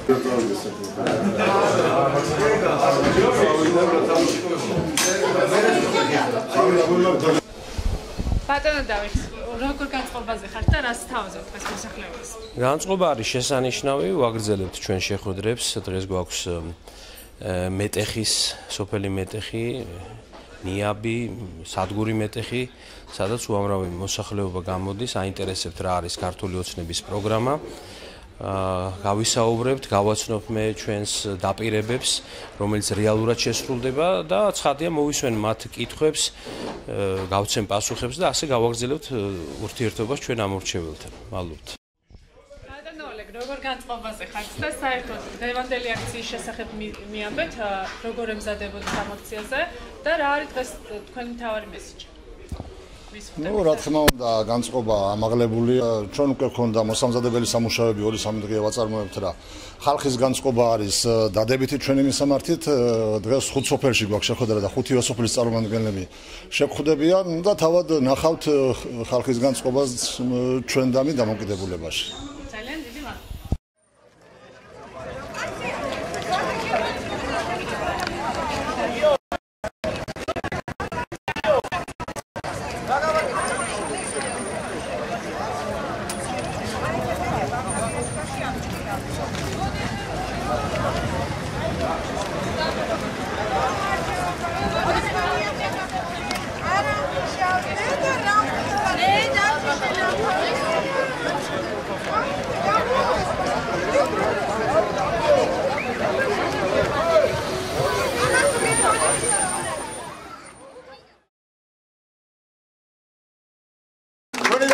ბატონო დავით, როგორ განწყობაზე ხართ და რას თავაზობთ დღეს მოსახლეობას? განწყობა არის შესანიშნავი, ვაგრძელებთ ჩვენ შეხვედრებს, დღეს გვაქვს მეტეხის, სოფელი მეტეხი, ნიაბი, სადგური მეტეხი, სადაც უამრავი მოსახლეობა გამოდის, აინტერესებთ რა არის ქართული ოცნების პროგრამა. გავისაუბრებთ, გავაცნობთ მე ჩვენს დაპირებებს, რომელიც რეალურად შესრულდება და ცხადია მოვისვენ მათ კითხვებს, გავცემ პასუხებს და ასე გავაგრძელებთ ურთიერთობას ჩვენ ამორჩეველთან. მადლობთ. ბატონო ოლეგ, როგორ განწყობაზე ხართ და საერთოდ დღევანდელი აქციის შესახებ მიამბეთ, როგორ ემზადებოდით ამ აქციაზე და რა არის დღეს თქვენი მთავარი მესიჯი? Ну, რა თქმა უნდა, განწყობა ამაღლებული. ჩვენ უკვე გქონდა მოსამზადებელი სამუშაოები 2-3 დღეა ვაწარმოებთ რა. ხალხის განწყობა არის დადებითი ჩვენი მისამართით. დღეს 5 სოფელში გვაქვს შეხვედრა და 5 სოფლის წარმომადგენლები შეგხვდებიან და თავად ნახავთ ხალხის განწყობას ჩვენდამი დამოკიდებულებაში. ძალიან დიდი მადლობა.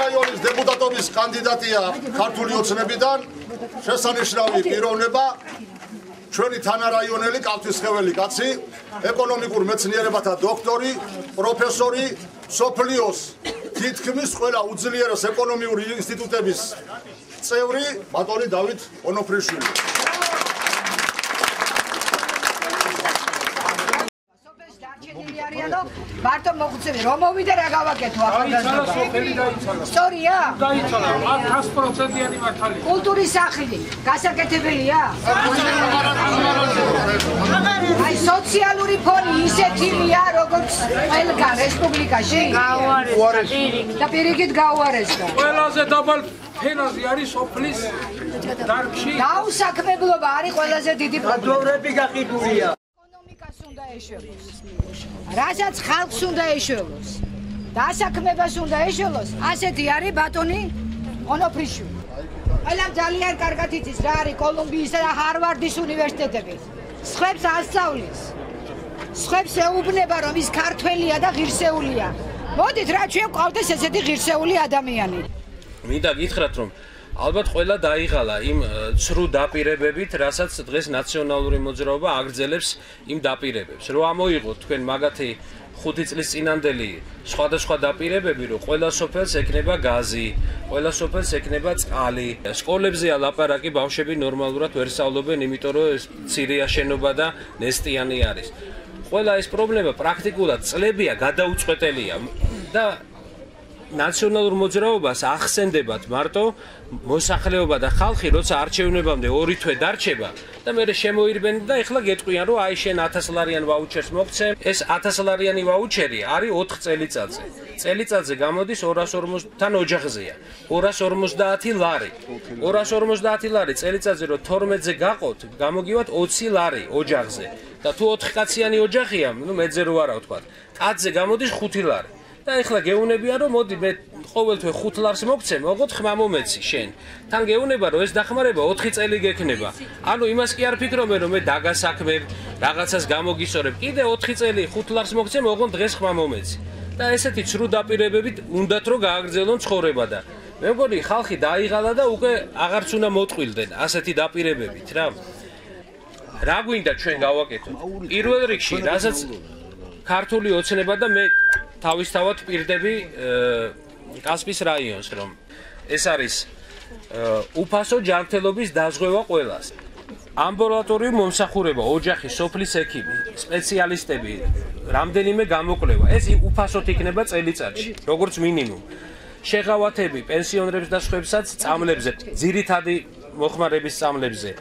რაიონის დეპუტატობის კანდიდატია ქართული ოცნებიდან შესანიშნავი პიროვნება ჩვენი თანარაიონელი კალთისხეველი კაცი ეკონომიკურ მეცნიერებათა დოქტორი პროფესორი სოფლიოს თითქმის ყველა უძლიერეს ეკონომიური ინსტიტუტების წევრი ბატონი დავით ონოფრიშვილი. მარტო მოგვწევი რომ მოვიდე რა გავაკეთო ახალგაზრდა. სწორია? დაიცალა 100%-იანი მართალია. კულტურის სახლი გასაკეთებელია? აი სოციალური ფონი ისეთია როგორც ყველგან რესპუბლიკაში? გაუარესდა. და პირიქით გაუარესდა. ყველაზე დაბალ ფენაზე არის სოფლის დარგში. დაუსაქმებლობა არის ყველაზე დიდი პრობლემა. დოვრები გაყიდულია. ეკონომიკას უნდა ეშველოს. რასაც ხალხს უნდა ეშველოს. დასაქმებას უნდა ეშველოს. ასეთი არის ბატონი ონოფრიშვილი. ყველა ძალიან კარგად იცის რა არის კოლუმბიისა და ჰარვარდის უნივერსიტეტები. სხვებს ასწავლის. სხვებს ეუბნება რომ ის ქართველია და ღირსეულია. მოდით რა ჩვენ ყავდეს ესეთი ღირსეული ადამიანი. მინდა გითხრათ რომ ალბათ ყველა დაიღალა იმ ცრუ დაპირებებით, რასაც დღეს ნაციონალური მოძრაობა აგრძელებს იმ დაპირებებს. რომ ამოიღოთ თქვენ მაგათი 5 წლის წინანდელი სხვადასხვა დაპირებები, რომ ყველა სოფელს ექნება გაზი, ყველა სოფელს ექნება წყალი. სკოლებზეა ლაპარაკი, ბავშვები ნორმალურად ვერ სწავლობენ, იმიტომ რომ ცირია შენობა და ნესტიანი არის. ყველა ეს პრობლემა პრაქტიკულად წლებია გადაუწყვეტელია და ნაციონალურ მოძრაობას ახსენდებათ მარტო მოსახლეობა და ხალხი, როცა არჩევნებამდე 2 თვე დარჩება და მე შემოირბენ და ეხლა გეტყვიან, რომ აი შენ 1000 ლარიან ვაუჩერს მოგცე. ეს 1000 ლარიანი ვაუჩერი არის 4 წელიწადზე. წელიწადზე გამოდის 250-თან ოჯახზეა. 250 ლარი. 250 ლარი წელიწადზე რომ 12-ზე გაყოთ, გამოგივათ 20 ლარი ოჯახზე. და თუ 4 კაციანი ოჯახია, ნუ მეძე რო არა ვთქვა. კაცზე გამოდის 5 ლარი. და ეხლა გეუნებია რომ მოდი მე ყოველთვე 5 ლარს მოგცე, მოგოთ ხმა მომეცი შენ. თან გეუნება რომ ეს დახმარება 4 წელი გექნება. ანუ იმას კი არ ფიქრობენ რომ მე დაგასაქმებ, რაღაცას გამოგისორებ. კიდე 4 წელი 5 ლარს მოგცე, მოგონ დღეს ხმა მომეცი. და ესეთი ცრუ დაპირებებით უნდათ რომ გააგრძელონ ცხოვრება და მე მგონი ხალხი დაიღალა და უკვე აღარც უნდა მოტყვილდნენ ასეთი დაპირებებით რა. რა გვინდა ჩვენ გავაკეთოთ? პირველ რიგში, რასაც ქართული ოცნება და მე თავისთავად პირდები კასპის რაიონს, რომ ეს არის უფასო ჯანმრთელობის დაზღვევა ყველას. ამბულატორიული მომსახურება, ოჯახი, სოფლის ექიმი, სპეციალისტები, რამდენიმე გამოკვლევა. ეს უფასოდ იქნება წელიწადში, როგორც მინიმუმ. შეღავათები პენსიონერებს და სხვებსაც წამლებზე, ძირითადი მოხმარების წამლებზე.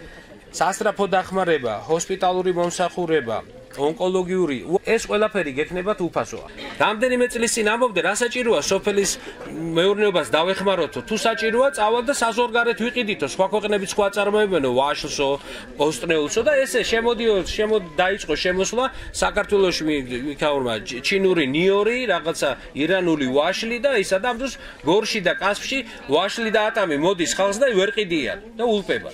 სასწრაფო დახმარება, ჰოსპიტალური მომსახურება, ონკოლოგიური, ეს ყველაფერი გექნებათ უფასოა. რამდენიმე წლის წინ ამბობდე, რა საჭიროა სოფლის მეურნეობას დავეხმაროთო, თუ საჭიროა წავალ და საზღვარგარეთ ვიყიდითო, სხვა ქვეყნებით სხვა წარმოებენო, ვაშლსო, ოსტრეულსო და ესე დაიწყო შემოსვლა საქართველოში მიქაურმა ჩინური ნიორი, რაღაცა ირანული ვაშლი და ისა და ამ დროს გორში და კასპში ვაშლი და ატამი მოდის ხალხს და ვერ ყიდიან და ულპება.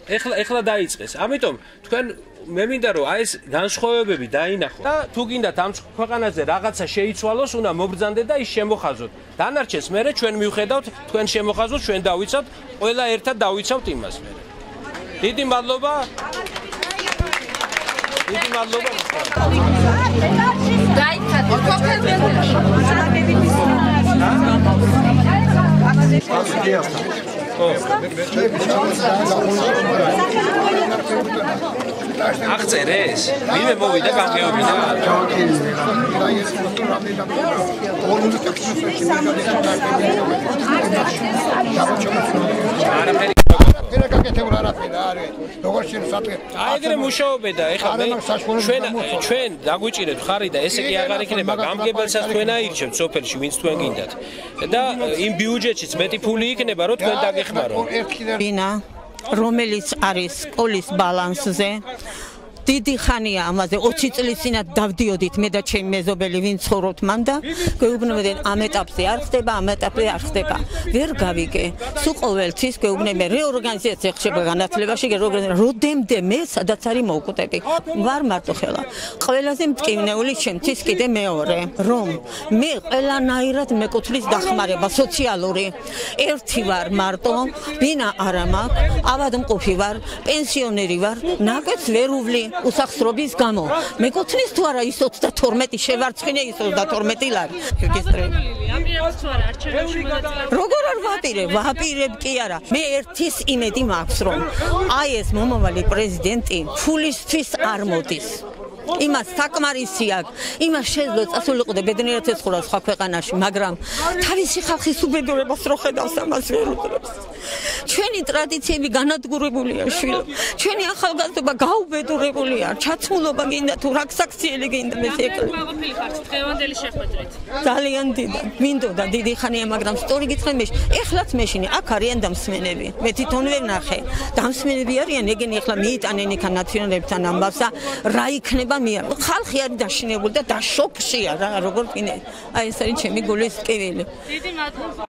ეხლა დაიწყეს. ამიტომ თქვენ მე მინდა რომ აი ეს განსხვავებები დაინახოთ და თუ გინდათ ამ ქვეყანაზე რაღაცა შეიცვალოს, უნდა მობრძანდეთ და ის შემოხაზოთ. დანარჩენს მერე ჩვენ მივხედავთ, თქვენ შემოხაზოთ, ჩვენ დავიცავთ, ყველა ერთად დავიცავთ იმას მერე. დიდი მადლობა. დიდი მადლობა. აღწერეს? ვინმე მოვიდა გამგეობინა? აიგრე მუშაობედა, ეხლა ჩვენ დაგვიჭირეთ ხარი და ესე კი აღარ იქნება გამგებელსაც თქვენ აირჩევთ სოფელში, ვინც თქვენ გინდათ. და იმ ბიუჯეტშიც მეტი ფული იქნება, რომ თქვენ დაგეხმაროთ. ბინა, რომელიც არის სკოლის ბალანსზე, დიდი ხანია ამაზე 20 წლის წინათ დავდიოდით მე და ჩემი მეზობელი ვინ ცხოვრობთ მან და გვეუბნებოდნენ ამ ეტაპზე არ ხდება, ამ ეტაპზე არ ხდება. ვერ გავიგე. სულ ყოველთვის გვეუბნებიან რეორგანიზაცია ხდება განათლებაში, როდემდე მე სადაც არის მოვკვდები. ვარ მარტო ხელა. ყველაზე მტკივნეული ჩემთვის კიდე მეორე, რომ მე ყველანაირად მეკუთვნის დახმარება სოციალური. ერთი ვარ მარტო, ბინა არა მაქვს, ავადმყოფი ვარ, პენსიონერი ვარ, ნაკვეთს ვერ უვლი. უსახსრობის გამო. მეკუთვნის თუ არა ის 32 შევარცხინე ის 32 ლარი. როგორ არ ვაპირებ კი არა. მე ერთის იმედი მაქვს რომ აი ეს მომავალი პრეზიდენტი ფულისთვის არ მოდის. იმას საკმარისი აქვს. იმას შეძლო წასულიყო და ბედნიერად ეცხოვრა სხვა ქვეყანაში, მაგრამ თავისი ხალხის უბედურებას რო ხედავს ამას ვერ უყურებს. ჩვენი ტრადიციები განადგურებულია შვილო. ჩვენი ახალგაზრდობა გაუბედურებულია. ჩაცმულობა გინდა თუ რაქსაქციელი გინდა მე ეკლე. ყველაფერი ხართ დღევანდელი შეხვედრით. ძალიან დიდად. მინდოდა დიდი ხანია, მაგრამ სწორი გითხრათ მე. ეხლაც მეშინი აქ არიან დამსმენები. მე თვითონ ვერ ნახე. დამსმენები არიან, ეგენი ეხლა მიიტანენ იქ ნაციონალებთან ამბავს და რა იქნება ხალხი არის დაშინებული და დაშოკშია რა როგორ კიდე აი ეს არის ჩემი გულის კივილი. დიდი მადლობა.